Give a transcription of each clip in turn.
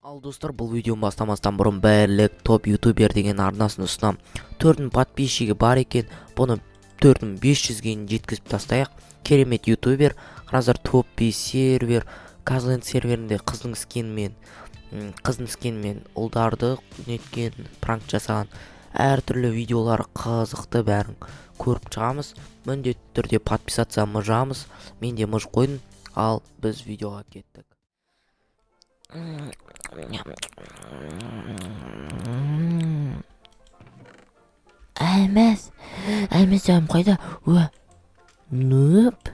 Ал достар, бұл видеоны бастамастан бұрын бірлік топ ютубер деген арнасын ұсынам. 4000 подписчигі бар екен, бұны 4500-ге жеткізіп тастайық. Керемет ютубер, қазір топ 5 сервер, Казленд серверінде қыздың скенмен ұлдарды неткен пранк жасаған. Әртүрлі видеолары қызықты, бәрін көріп шығамыз. Міндетті түрде подписаться мұжамыз. Мен де мұж қойдым. Ал біз видеоға кеттік. Әлмәс әм қайда? Нөп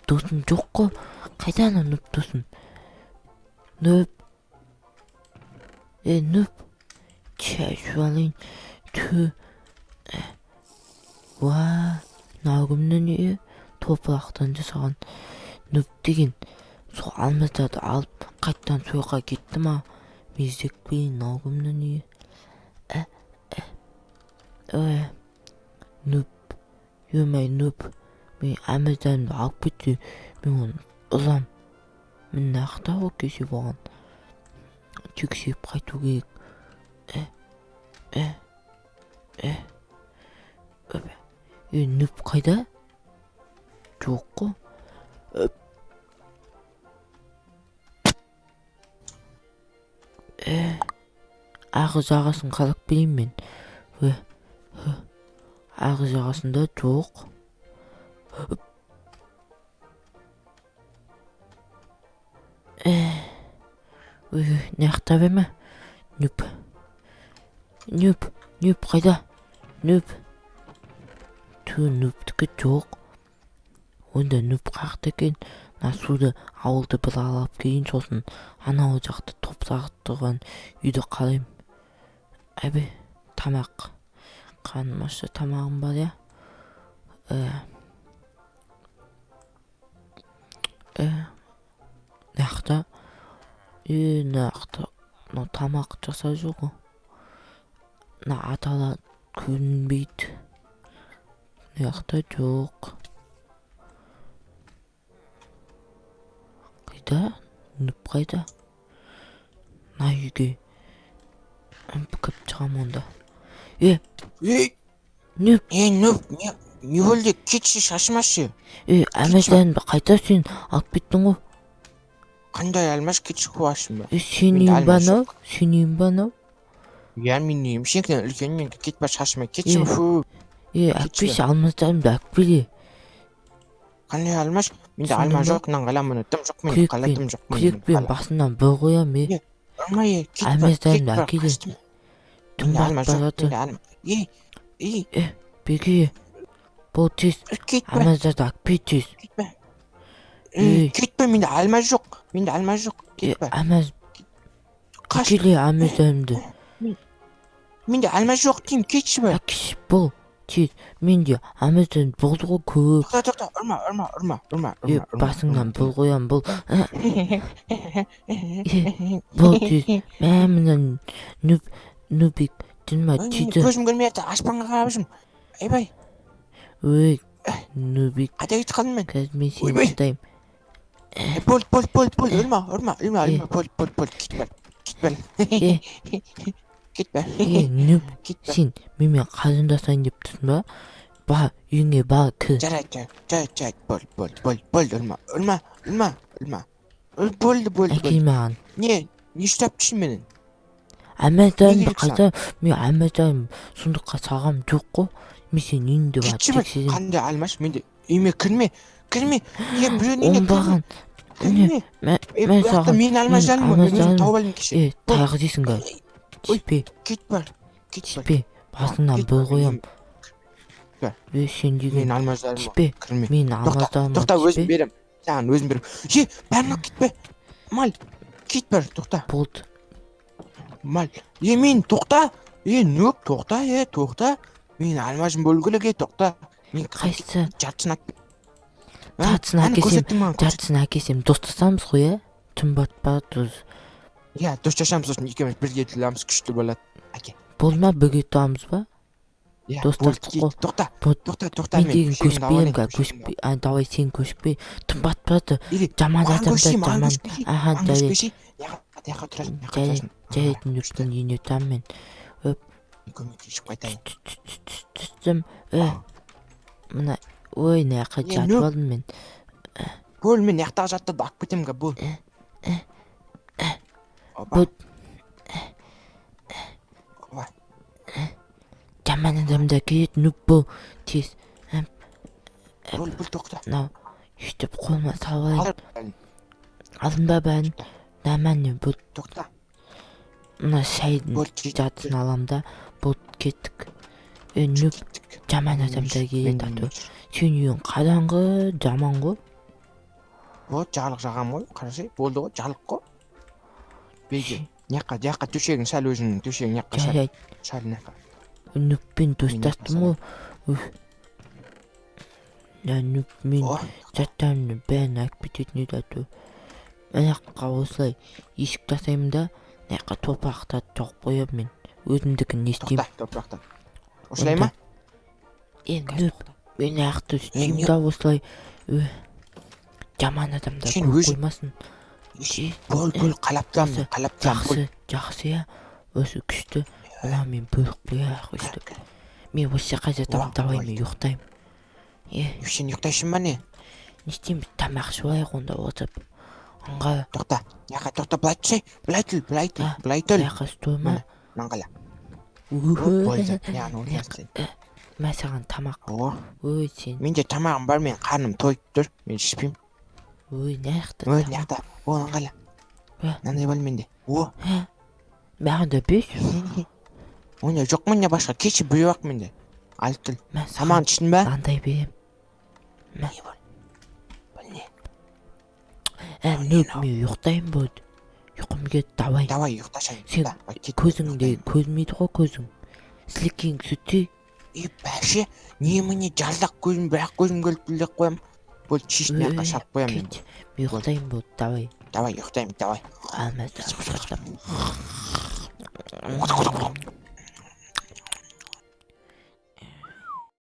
досым жоқ қой. Қайда ана нөп досым? Нөп чәшуалайын. Нағымның топырақтан жасаған нөп деген. Сол алмаздарды алып қайттан сояққа кетті ма? Мездек бейін нағымның нөп. Нөп. Мен алмаздарды алып кетті. Мен оны ұлам. Мен нақта ол кесе болған. Тексеп қайту керек. Нөп қайда? Жоқ қой. Ағыз ағасын қалап білейм мен. Ағыз ағасында жоқ. Нақта бе ме? Нөп қайда? Нөптікі жоқ. Онда нөп қақты екен. Суды ауылды бір алап кейін, сосын анау жақты топ сағыттырған үйді қалайым. Әбе, тамақ. Қаным ашты, тамағым бар, я? Нақта? Нақта. Тамақ жаса жоғы. Атала көрінбейді. Нақта жоқ. Нөп қайда? На үйге бүкіп шығам онда. Нөп. Не болды? Кетші, шашымашы. Әмәзден қайта сен алып кеттің ғой. Қандай әлмаш кетші қуашым ба? Сен үйім ба нау? Я мен үйім. Сенкіден үлкенмен кетпа шашыма. Кетші фу. Әкпеші алмаздарымды әкпеле. Қандай алмаш? Менде алма жоқ, нан қаламын өттім жоқ, мен қалатым жоқ. Күрекпен басынан бір қоям, Ұрмай, Алмаздарымды әкеле. Менде алма жоқ, менде алма. Беге, бұл тез, алмаздарды әкпе тез. Кетпе, менде алма жоқ, кетпе. Алмаз, әкеле алмаздарымды. Менде алма жоқ дейм, кетші бе. Әкеші бұл. Тез, менде алмаздарын болды ғой көп. Тоқта, ұрма. Басыңнан бұл қоям, бұл. Бұл тез, мәмінен нүбек, дінма, тейді. Көзім көрмейді, аспанға қарап жүрмін. Айбай. Нүбек. Қайда кетіп қалдым мен? Қазір мен сені ұстайым. Бол, кетпе. Нүб, сен менімен қазындасайын деп тұрсың ба? Ба, үйіңе ба, кір. Жарайды, бол, ұрма. Болды. Әкел маған. Не ұстап түсін менің? Әмәздарымды қайта, мен әмәздарым сұндыққа сағам жоқ қой. Мен сен үйіңді бар, тексерем. Қандай алмаш, менде үйіме кірме. Оңбаған. Мен саған, мен алмаздарым, өзім тауып алым кеше. Тайғы дейсің ғай. Тиспе, басыңнан бір қоям. Сен деген. Мен алмаздарым. Тиспе, мен алмаздарым. Тоқта, өзім берем. Саған өзім берем. Бәрін ақ кетпе. Мал, кетпе, тоқта. Болды. Мал, мен тоқта. Нөп, тоқта. Мен алмазым бөлгіліге тоқта. Қайсы? Жартысын әкесем. Достасамыз ғой, түн батпа, тұз. Достасамыз, сосын екеуміз бірге тұламыз, күшті болады. Болма, бірге тұламыз ба? Яа, Дуустахгүй. Тухта. Бод Тухта Мэдийг гүшби давай син гүшби. Бат жаман жаман. Аха даа. яхаа траш. Жээд нүртэн энэ там мен. Гүмж гайтай. Зэм мна ой нааха жадвал мен. Бөөл минь ятаа жаттад ак битэмга бөөл. Бод жаман дамда гээд нүббө тийс Бөөл тухта. наа хитеп гомаа савай аланда байна. Наман бод Тухта. на шайд жадсан аламда бод гэдэг. Нүб жаман дамда гээд тату. Чин юу гаранга жаманго. Жаалга жагаамгүй гараши бөөлгөө жаалгахгүй. Бэгэ няка түшээг шал үүшин түшээг няка шал няка. Нүббин тустатмуу. Нүбмин жаттан бэнак битэтний тату. Анах гавсай ишг тасаймда няка топахта тоқбоёб мен. Өдөндік нестим. Тухта. Ушлайма? Нүб мен ахту чимда услай. Жаман адамда қоймасын. Бөөл қалаптан Жақсы. Өсі күшті. Уна мен бөлікпей ақ өсті. Мен өсі қажатам давай мен юқтайм. Юшин юқтайшын ба не? Нестим тамақ шуай қонда отып. Анға. Тухта блайтыл. Яқа стойма. Наңғала. Мен саған тамақ. Ой сен. Менде тамағым бар, мен қарным тойып тұр. Мен шішпейм. Ой наяқты. Наяқта. Наңғала. Нандай бол менде. Маған да беш. Оны жоқ менде башқа кеші біреу ақ менде. Алтыл. Саман ішін ба? Андай берем. Не бол? Бол не? Нүб мен ұйықтайын болды. Ұйқым кет давай. Давай ұйықташайын. Сен көзіңде көзмейді ғой көзің. Сілекең сүтті. Бәше, неміне жалдақ көзім, бірақ көзім көліп білдек қоям. Бұл чишін яққа шап қоям мен. Мен ұйықтайын болды, давай. Давай, ұйықтайым, давай. Алмазда ұйықтап.